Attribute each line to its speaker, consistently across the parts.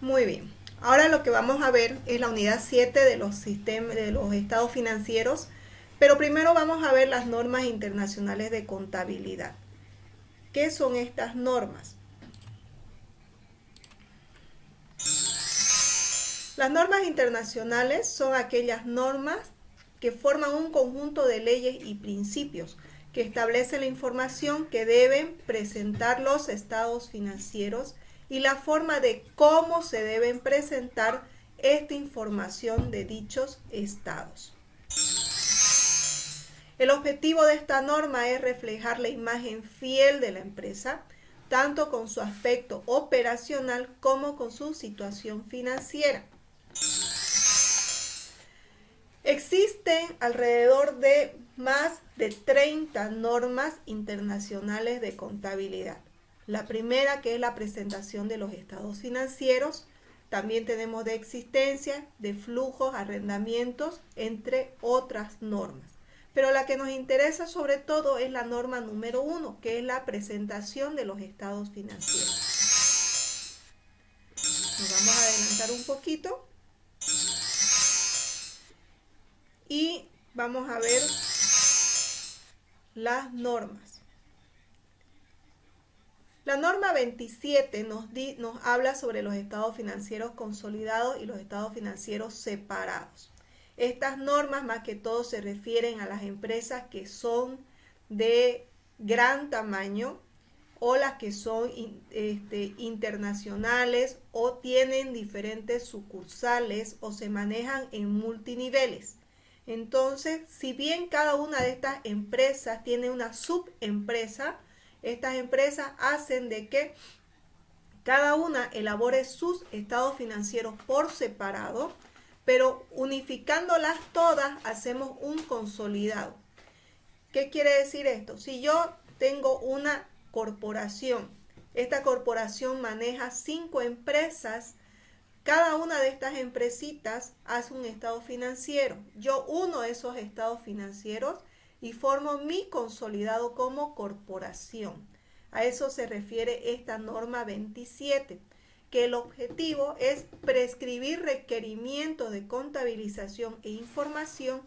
Speaker 1: Muy bien. Ahora lo que vamos a ver es la unidad 7 de los sistemas de los estados financieros, pero primero vamos a ver las normas internacionales de contabilidad. ¿Qué son estas normas? Las normas internacionales son aquellas normas que forman un conjunto de leyes y principios que establecen la información que deben presentar los estados financieros y la forma de cómo se deben presentar esta información de dichos estados. El objetivo de esta norma es reflejar la imagen fiel de la empresa, tanto con su aspecto operacional como con su situación financiera. Existen alrededor de más de 30 normas internacionales de contabilidad. La primera, que es la presentación de los estados financieros. También tenemos de existencia, de flujos, arrendamientos, entre otras normas. Pero la que nos interesa sobre todo es la norma número 1, que es la presentación de los estados financieros. Nos vamos a adelantar un poquito y vamos a ver las normas. La norma 27 nos habla sobre los estados financieros consolidados y los estados financieros separados. Estas normas más que todo se refieren a las empresas que son de gran tamaño o las que son internacionales o tienen diferentes sucursales o se manejan en multiniveles. Entonces, si bien cada una de estas empresas tiene una subempresa, estas empresas hacen de que cada una elabore sus estados financieros por separado, pero unificándolas todas hacemos un consolidado. ¿Qué quiere decir esto? Si yo tengo una corporación, esta corporación maneja 5 empresas, cada una de estas empresitas hace un estado financiero. Yo uno esos estados financieros y formo mi consolidado como corporación. A eso se refiere esta norma 27, que el objetivo es prescribir requerimientos de contabilización e información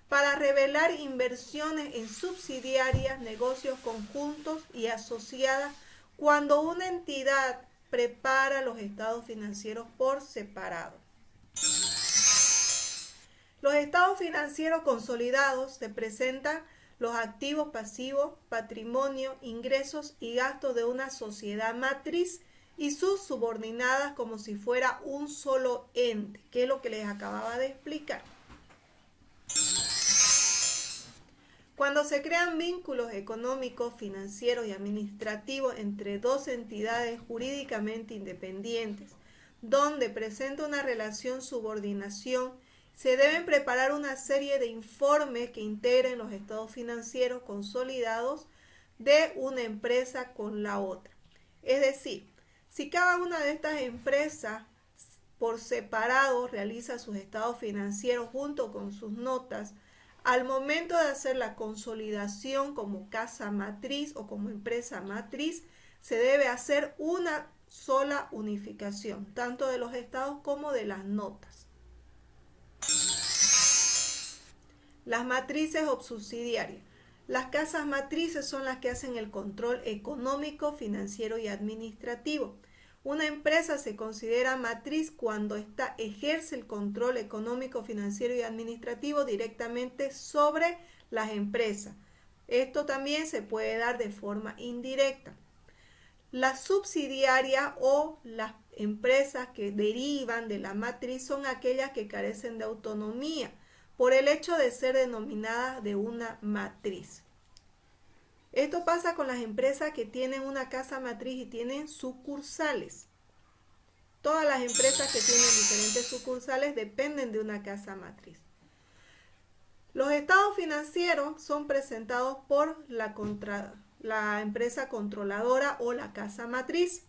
Speaker 1: para revelar inversiones en subsidiarias, negocios conjuntos y asociadas cuando una entidad prepara los estados financieros por separado. Los estados financieros consolidados se presentan los activos, pasivos, patrimonio, ingresos y gastos de una sociedad matriz y sus subordinadas como si fuera un solo ente, que es lo que les acababa de explicar. Cuando se crean vínculos económicos, financieros y administrativos entre dos entidades jurídicamente independientes, donde presenta una relación subordinación, se deben preparar una serie de informes que integren los estados financieros consolidados de una empresa con la otra. Es decir, si cada una de estas empresas por separado realiza sus estados financieros junto con sus notas, al momento de hacer la consolidación como casa matriz o como empresa matriz, se debe hacer una sola unificación, tanto de los estados como de las notas. Las matrices o subsidiarias. Las casas matrices son las que hacen el control económico, financiero y administrativo. Una empresa se considera matriz cuando ésta ejerce el control económico, financiero y administrativo directamente sobre las empresas. Esto también se puede dar de forma indirecta. Las subsidiarias o las empresas que derivan de la matriz son aquellas que carecen de autonomía por el hecho de ser denominadas de una matriz. Esto pasa con las empresas que tienen una casa matriz y tienen sucursales. Todas las empresas que tienen diferentes sucursales dependen de una casa matriz. Los estados financieros son presentados por la empresa controladora o la casa matriz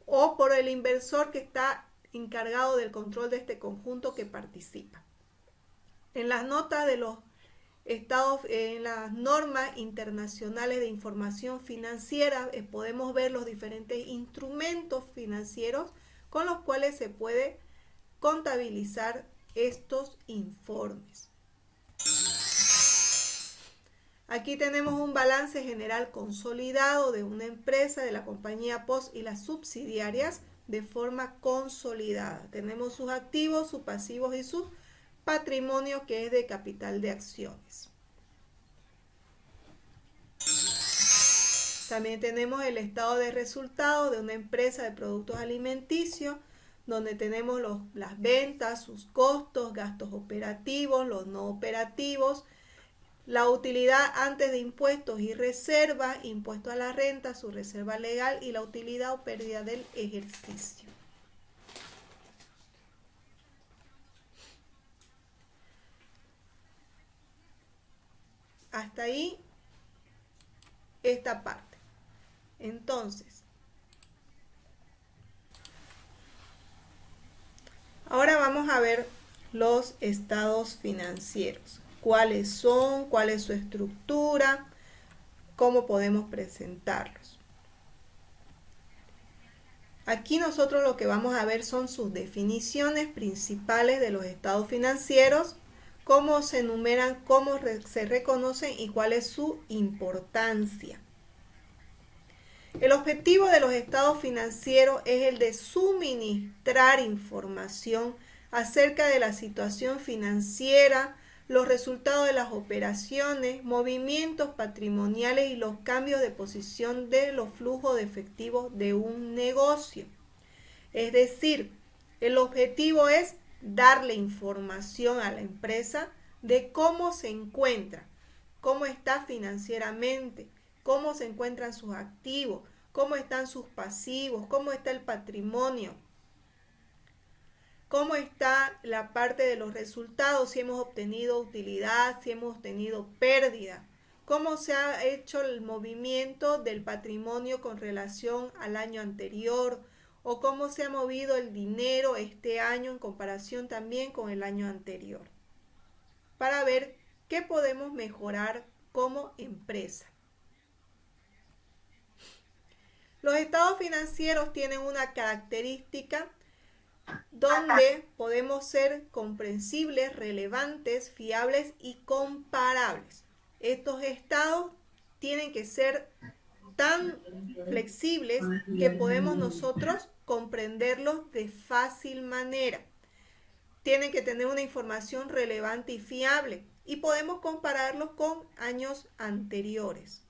Speaker 1: o por el inversor que está encargado del control de este conjunto que participa. En las notas de los estados, en las normas internacionales de información financiera podemos ver los diferentes instrumentos financieros con los cuales se puede contabilizar estos informes. Aquí tenemos un balance general consolidado de una empresa, de la compañía POS y las subsidiarias de forma consolidada. Tenemos sus activos, sus pasivos y sus patrimonios, que es de capital de acciones. También tenemos el estado de resultados de una empresa de productos alimenticios, donde tenemos las ventas, sus costos, gastos operativos, los no operativos, la utilidad antes de impuestos y reserva, impuesto a la renta, su reserva legal y la utilidad o pérdida del ejercicio. Hasta ahí esta parte. Entonces, ahora vamos a ver los estados financieros. ¿Cuáles son? ¿Cuál es su estructura? ¿Cómo podemos presentarlos? Aquí nosotros lo que vamos a ver son sus definiciones principales de los estados financieros, cómo se enumeran, cómo se reconocen y cuál es su importancia. El objetivo de los estados financieros es el de suministrar información acerca de la situación financiera, los resultados de las operaciones, movimientos patrimoniales y los cambios de posición de los flujos de efectivo de un negocio. Es decir, el objetivo es darle información a la empresa de cómo se encuentra, cómo está financieramente, cómo se encuentran sus activos, cómo están sus pasivos, cómo está el patrimonio, cómo está la parte de los resultados, si hemos obtenido utilidad, si hemos obtenido pérdida, cómo se ha hecho el movimiento del patrimonio con relación al año anterior, o cómo se ha movido el dinero este año en comparación también con el año anterior, para ver qué podemos mejorar como empresa. Los estados financieros tienen una característica donde podemos ser comprensibles, relevantes, fiables y comparables. Estos estados tienen que ser tan flexibles que podemos nosotros comprenderlos de fácil manera. Tienen que tener una información relevante y fiable y podemos compararlos con años anteriores.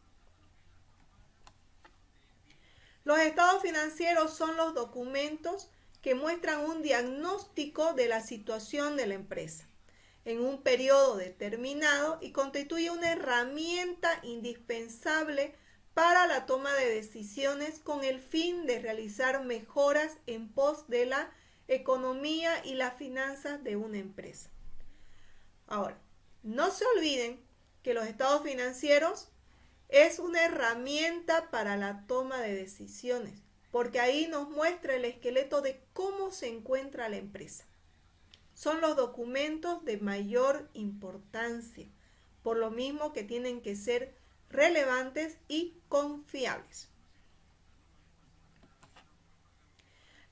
Speaker 1: Los estados financieros son los documentos que muestran un diagnóstico de la situación de la empresa en un periodo determinado y constituye una herramienta indispensable para la toma de decisiones con el fin de realizar mejoras en pos de la economía y las finanzas de una empresa. Ahora, no se olviden que los estados financieros es una herramienta para la toma de decisiones, porque ahí nos muestra el esqueleto de cómo se encuentra la empresa. Son los documentos de mayor importancia, por lo mismo que tienen que ser relevantes y confiables.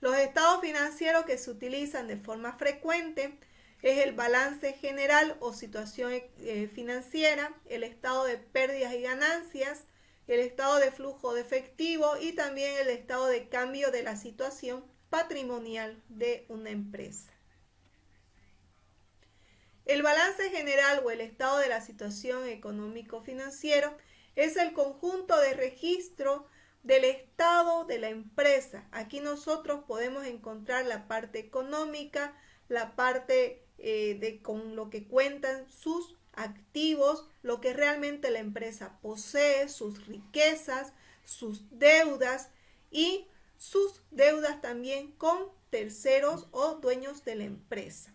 Speaker 1: Los estados financieros que se utilizan de forma frecuente es el balance general o situación financiera, el estado de pérdidas y ganancias, el estado de flujo de efectivo y también el estado de cambio de la situación patrimonial de una empresa. El balance general o el estado de la situación económico-financiero es el conjunto de registro del estado de la empresa. Aquí nosotros podemos encontrar la parte económica, la parte con lo que cuentan sus activos, lo que realmente la empresa posee, sus riquezas, sus deudas y sus deudas también con terceros o dueños de la empresa.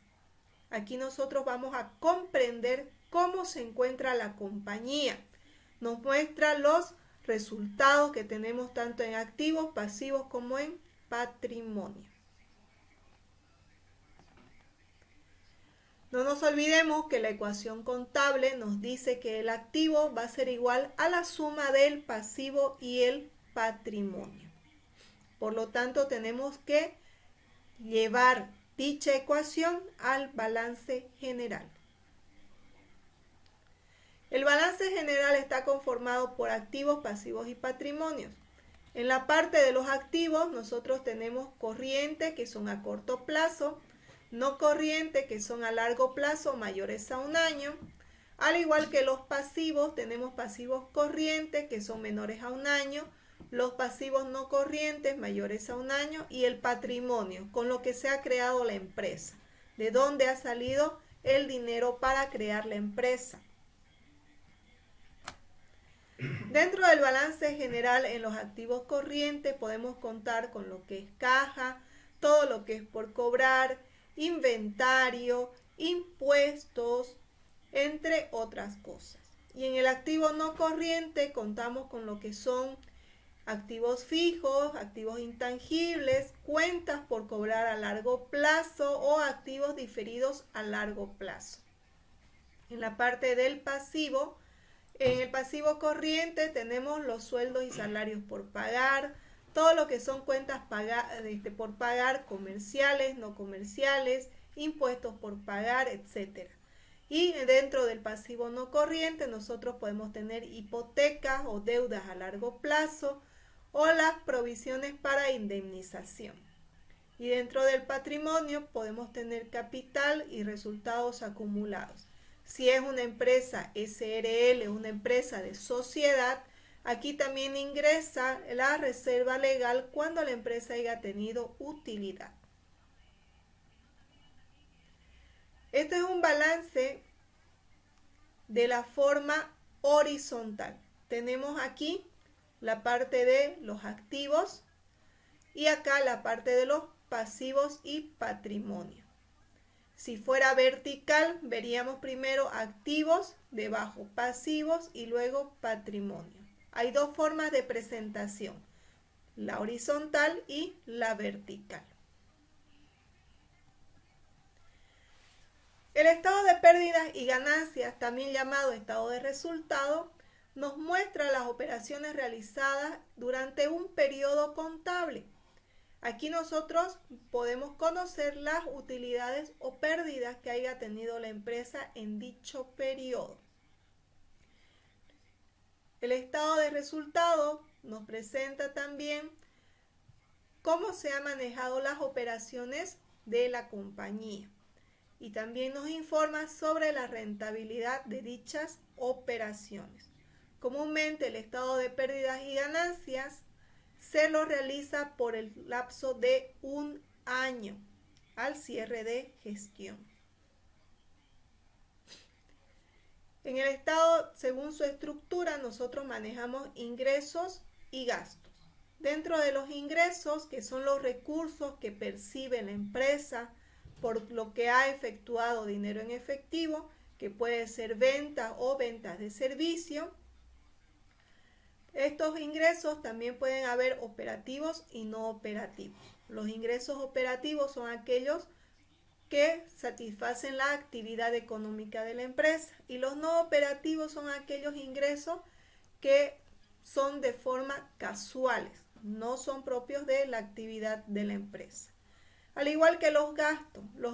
Speaker 1: Aquí nosotros vamos a comprender cómo se encuentra la compañía. Nos muestra los resultados que tenemos tanto en activos, pasivos como en patrimonio. No nos olvidemos que la ecuación contable nos dice que el activo va a ser igual a la suma del pasivo y el patrimonio. Por lo tanto, tenemos que llevar dicha ecuación al balance general. El balance general está conformado por activos, pasivos y patrimonios. En la parte de los activos nosotros tenemos corrientes que son a corto plazo, no corrientes que son a largo plazo mayores a un año. Al igual que los pasivos, tenemos pasivos corrientes que son menores a un año, los pasivos no corrientes mayores a un año y el patrimonio, con lo que se ha creado la empresa, de dónde ha salido el dinero para crear la empresa. Dentro del balance general en los activos corrientes podemos contar con lo que es caja, todo lo que es por cobrar, inventario, impuestos, entre otras cosas. Y en el activo no corriente contamos con lo que son activos fijos, activos intangibles, cuentas por cobrar a largo plazo o activos diferidos a largo plazo. En la parte del pasivo, en el pasivo corriente tenemos los sueldos y salarios por pagar, todo lo que son cuentas por pagar, comerciales, no comerciales, impuestos por pagar, etc. Y dentro del pasivo no corriente nosotros podemos tener hipotecas o deudas a largo plazo o las provisiones para indemnización. Y dentro del patrimonio podemos tener capital y resultados acumulados. Si es una empresa SRL, una empresa de sociedad, aquí también ingresa la reserva legal cuando la empresa haya tenido utilidad. Este es un balance de la forma horizontal. Tenemos aquí la parte de los activos y acá la parte de los pasivos y patrimonio. Si fuera vertical, veríamos primero activos, debajo pasivos y luego patrimonio. Hay dos formas de presentación, la horizontal y la vertical. El estado de pérdidas y ganancias, también llamado estado de resultado, nos muestra las operaciones realizadas durante un periodo contable. Aquí nosotros podemos conocer las utilidades o pérdidas que haya tenido la empresa en dicho periodo. El estado de resultado nos presenta también cómo se han manejado las operaciones de la compañía y también nos informa sobre la rentabilidad de dichas operaciones. Comúnmente el estado de pérdidas y ganancias se lo realiza por el lapso de un año al cierre de gestión. En el estado, según su estructura, nosotros manejamos ingresos y gastos. Dentro de los ingresos, que son los recursos que percibe la empresa por lo que ha efectuado dinero en efectivo, que puede ser ventas o ventas de servicio. Estos ingresos también pueden haber operativos y no operativos. Los ingresos operativos son aquellos que satisfacen la actividad económica de la empresa y los no operativos son aquellos ingresos que son de forma casuales, no son propios de la actividad de la empresa. Al igual que los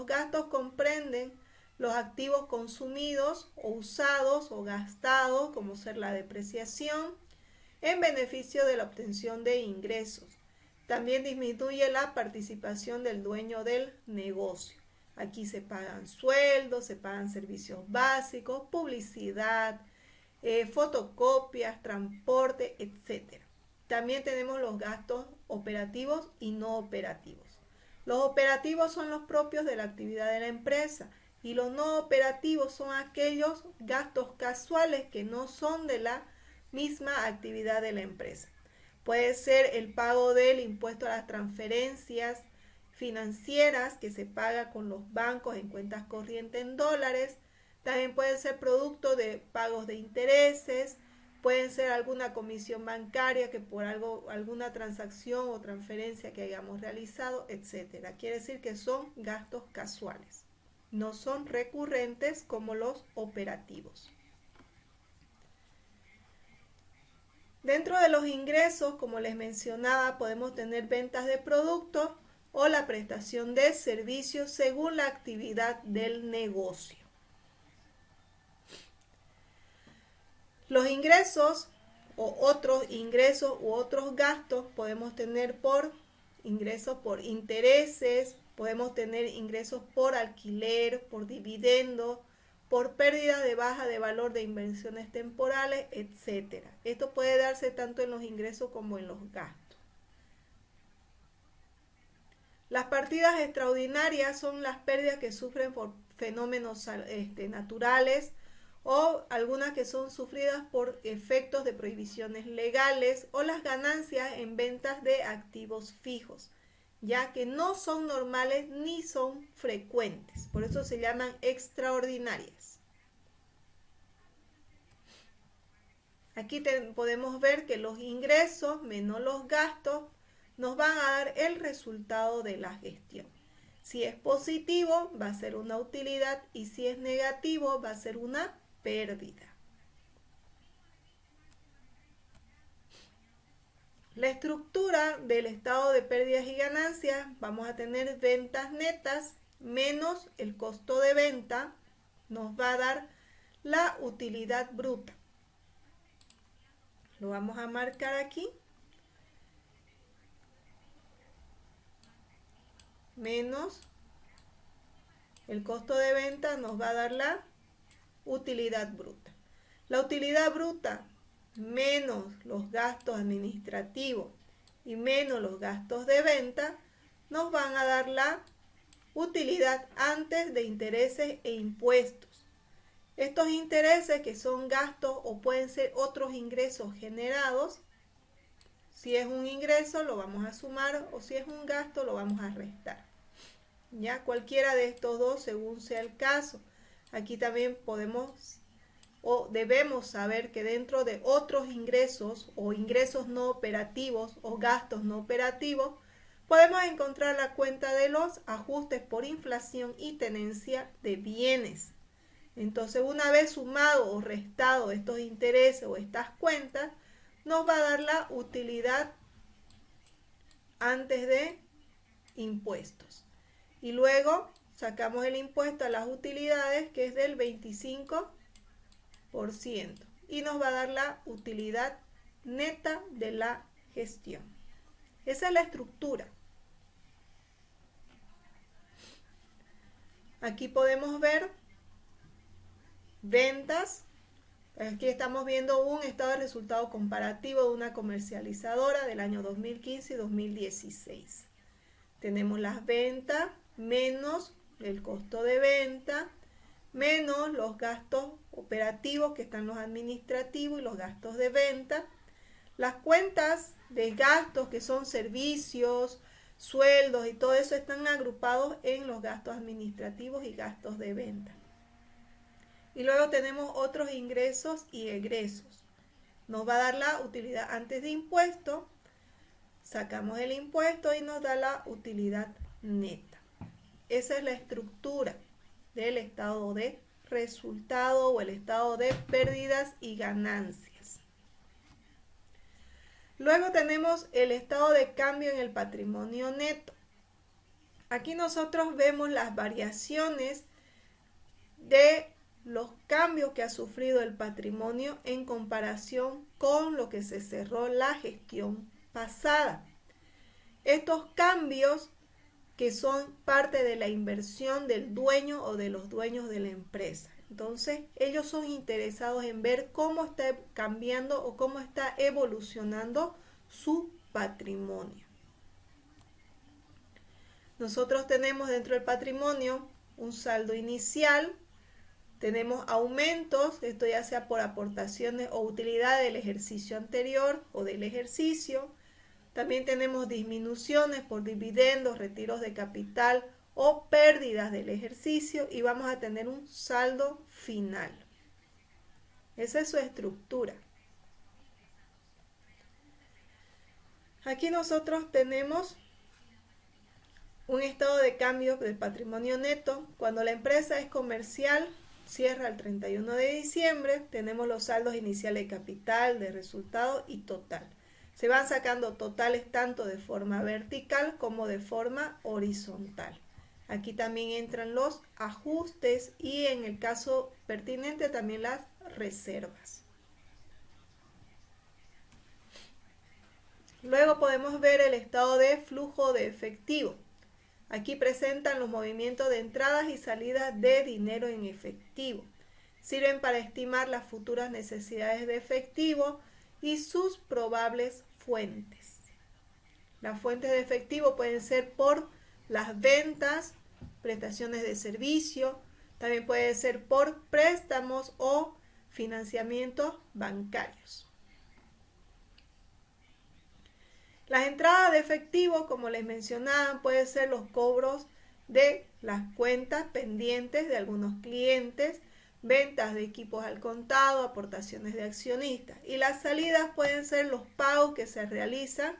Speaker 1: gastos comprenden los activos consumidos o usados o gastados, como ser la depreciación, en beneficio de la obtención de ingresos. También disminuye la participación del dueño del negocio. Aquí se pagan sueldos, se pagan servicios básicos, publicidad, fotocopias, transporte, etc. También tenemos los gastos operativos y no operativos. Los operativos son los propios de la actividad de la empresa y los no operativos son aquellos gastos casuales que no son de la misma actividad de la empresa. Puede ser el pago del impuesto a las transferencias financieras que se paga con los bancos en cuentas corrientes en dólares. También puede ser producto de pagos de intereses, pueden ser alguna comisión bancaria que por alguna transacción o transferencia que hayamos realizado, etc. Quiere decir que son gastos casuales, no son recurrentes como los operativos. Dentro de los ingresos, como les mencionaba, podemos tener ventas de productos, o la prestación de servicios según la actividad del negocio. Los ingresos o otros ingresos u otros gastos podemos tener por ingresos por intereses, podemos tener ingresos por alquiler, por dividendos, por pérdida de baja de valor de inversiones temporales, etc. Esto puede darse tanto en los ingresos como en los gastos. Las partidas extraordinarias son las pérdidas que sufren por fenómenos naturales o algunas que son sufridas por efectos de prohibiciones legales o las ganancias en ventas de activos fijos, ya que no son normales ni son frecuentes, por eso se llaman extraordinarias. Aquí podemos ver que los ingresos menos los gastos nos van a dar el resultado de la gestión. Si es positivo va a ser una utilidad y si es negativo va a ser una pérdida. La estructura del estado de pérdidas y ganancias, vamos a tener ventas netas menos el costo de venta, nos va a dar la utilidad bruta. Lo vamos a marcar aquí. Menos el costo de venta nos va a dar la utilidad bruta. La utilidad bruta menos los gastos administrativos y menos los gastos de venta nos van a dar la utilidad antes de intereses e impuestos. Estos intereses que son gastos o pueden ser otros ingresos generados, si es un ingreso lo vamos a sumar o si es un gasto lo vamos a restar. Ya cualquiera de estos dos según sea el caso. Aquí también podemos o debemos saber que dentro de otros ingresos o ingresos no operativos o gastos no operativos podemos encontrar la cuenta de los ajustes por inflación y tenencia de bienes. Entonces una vez sumado o restado estos intereses o estas cuentas nos va a dar la utilidad antes de impuestos. Y luego sacamos el impuesto a las utilidades que es del 25% y nos va a dar la utilidad neta de la gestión. Esa es la estructura. Aquí podemos ver ventas. Aquí estamos viendo un estado de resultado comparativo de una comercializadora del año 2015 y 2016. Tenemos las ventas menos el costo de venta, menos los gastos operativos que están los administrativos y los gastos de venta. Las cuentas de gastos que son servicios, sueldos y todo eso están agrupados en los gastos administrativos y gastos de venta. Y luego tenemos otros ingresos y egresos. Nos va a dar la utilidad antes de impuesto. Sacamos el impuesto y nos da la utilidad neta. Esa es la estructura del estado de resultado o el estado de pérdidas y ganancias. Luego tenemos el estado de cambio en el patrimonio neto. Aquí nosotros vemos las variaciones de los cambios que ha sufrido el patrimonio en comparación con lo que se cerró la gestión pasada. Estos cambios que son parte de la inversión del dueño o de los dueños de la empresa. Entonces, ellos son interesados en ver cómo está cambiando o cómo está evolucionando su patrimonio. Nosotros tenemos dentro del patrimonio un saldo inicial. Tenemos aumentos, esto ya sea por aportaciones o utilidad del ejercicio anterior o del ejercicio. También tenemos disminuciones por dividendos, retiros de capital o pérdidas del ejercicio y vamos a tener un saldo final. Esa es su estructura. Aquí nosotros tenemos un estado de cambio del patrimonio neto. Cuando la empresa es comercial, cierra el 31 de diciembre, tenemos los saldos iniciales de capital, de resultado y total. Se van sacando totales tanto de forma vertical como de forma horizontal. Aquí también entran los ajustes y en el caso pertinente también las reservas. Luego podemos ver el estado de flujo de efectivo. Aquí presentan los movimientos de entradas y salidas de dinero en efectivo. Sirven para estimar las futuras necesidades de efectivo y sus probables fuentes. Las fuentes de efectivo pueden ser por las ventas, prestaciones de servicio, también puede ser por préstamos o financiamientos bancarios. Las entradas de efectivo, como les mencionaba, pueden ser los cobros de las cuentas pendientes de algunos clientes, ventas de equipos al contado, aportaciones de accionistas. Y las salidas pueden ser los pagos que se realizan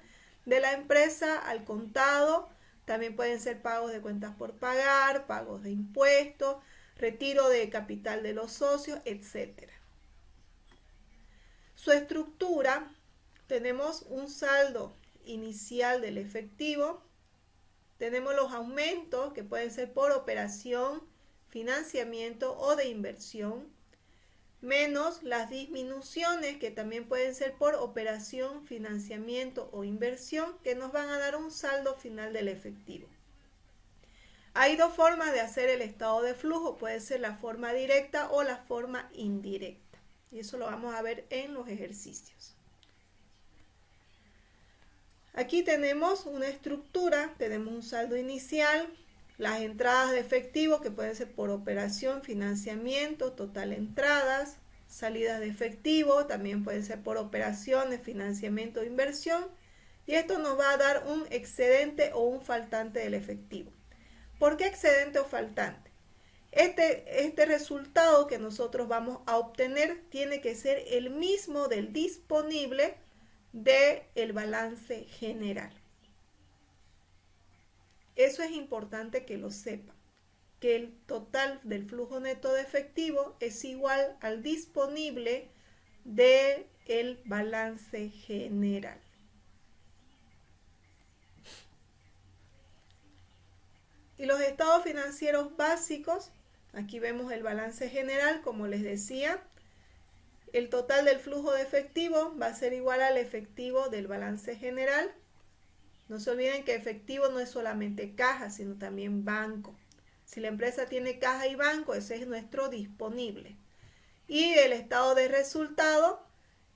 Speaker 1: de la empresa al contado, también pueden ser pagos de cuentas por pagar, pagos de impuestos, retiro de capital de los socios, etc. Su estructura, tenemos un saldo inicial del efectivo, tenemos los aumentos que pueden ser por operación, financiamiento o de inversión, menos las disminuciones que también pueden ser por operación, financiamiento o inversión, que nos van a dar un saldo final del efectivo. Hay dos formas de hacer el estado de flujo, puede ser la forma directa o la forma indirecta, y eso lo vamos a ver en los ejercicios. Aquí tenemos una estructura, tenemos un saldo inicial, las entradas de efectivo que pueden ser por operación, financiamiento, total entradas, salidas de efectivo, también pueden ser por operaciones, financiamiento, inversión, y esto nos va a dar un excedente o un faltante del efectivo. ¿Por qué excedente o faltante? Este resultado que nosotros vamos a obtener tiene que ser el mismo del disponible del balance general. Eso es importante que lo sepan, que el total del flujo neto de efectivo es igual al disponible del balance general. Y los estados financieros básicos, aquí vemos el balance general, como les decía, el total del flujo de efectivo va a ser igual al efectivo del balance general. No se olviden que efectivo no es solamente caja, sino también banco. Si la empresa tiene caja y banco, ese es nuestro disponible. Y el estado de resultado,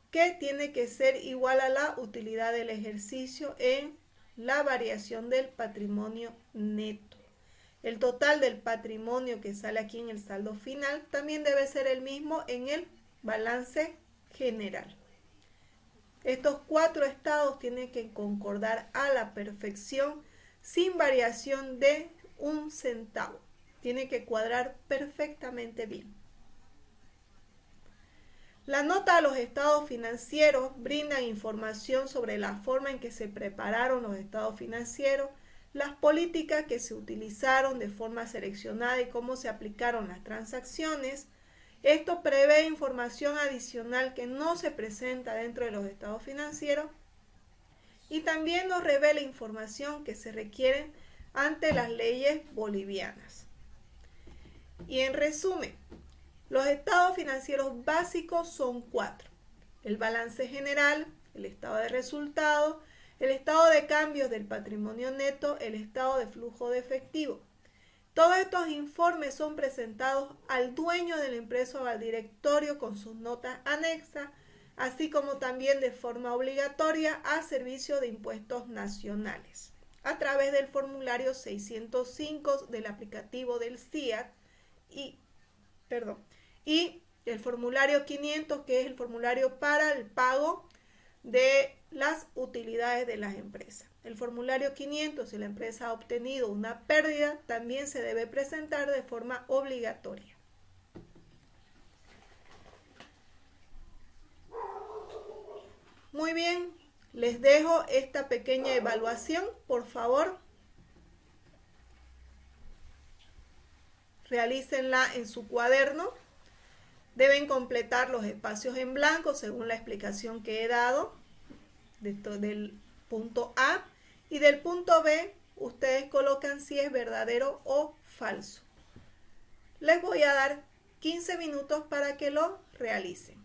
Speaker 1: que tiene que ser igual a la utilidad del ejercicio en la variación del patrimonio neto. El total del patrimonio que sale aquí en el saldo final también debe ser el mismo en el balance general. Estos cuatro estados tienen que concordar a la perfección sin variación de un centavo. Tiene que cuadrar perfectamente bien. La nota a los estados financieros brinda información sobre la forma en que se prepararon los estados financieros, las políticas que se utilizaron de forma seleccionada y cómo se aplicaron las transacciones. Esto prevé información adicional que no se presenta dentro de los estados financieros y también nos revela información que se requiere ante las leyes bolivianas. Y en resumen, los estados financieros básicos son 4. El balance general, el estado de resultados, el estado de cambios del patrimonio neto, el estado de flujo de efectivo. Todos estos informes son presentados al dueño de la empresa o al directorio con sus notas anexas, así como también de forma obligatoria a servicio de impuestos nacionales, a través del formulario 605 del aplicativo del SIAT y el formulario 500, que es el formulario para el pago de las utilidades de las empresas. El formulario 500, si la empresa ha obtenido una pérdida, también se debe presentar de forma obligatoria. Muy bien, les dejo esta pequeña evaluación, por favor. Realícenla en su cuaderno. Deben completar los espacios en blanco según la explicación que he dado. del punto A, y del punto B ustedes colocan si es verdadero o falso. Les voy a dar 15 minutos para que lo realicen.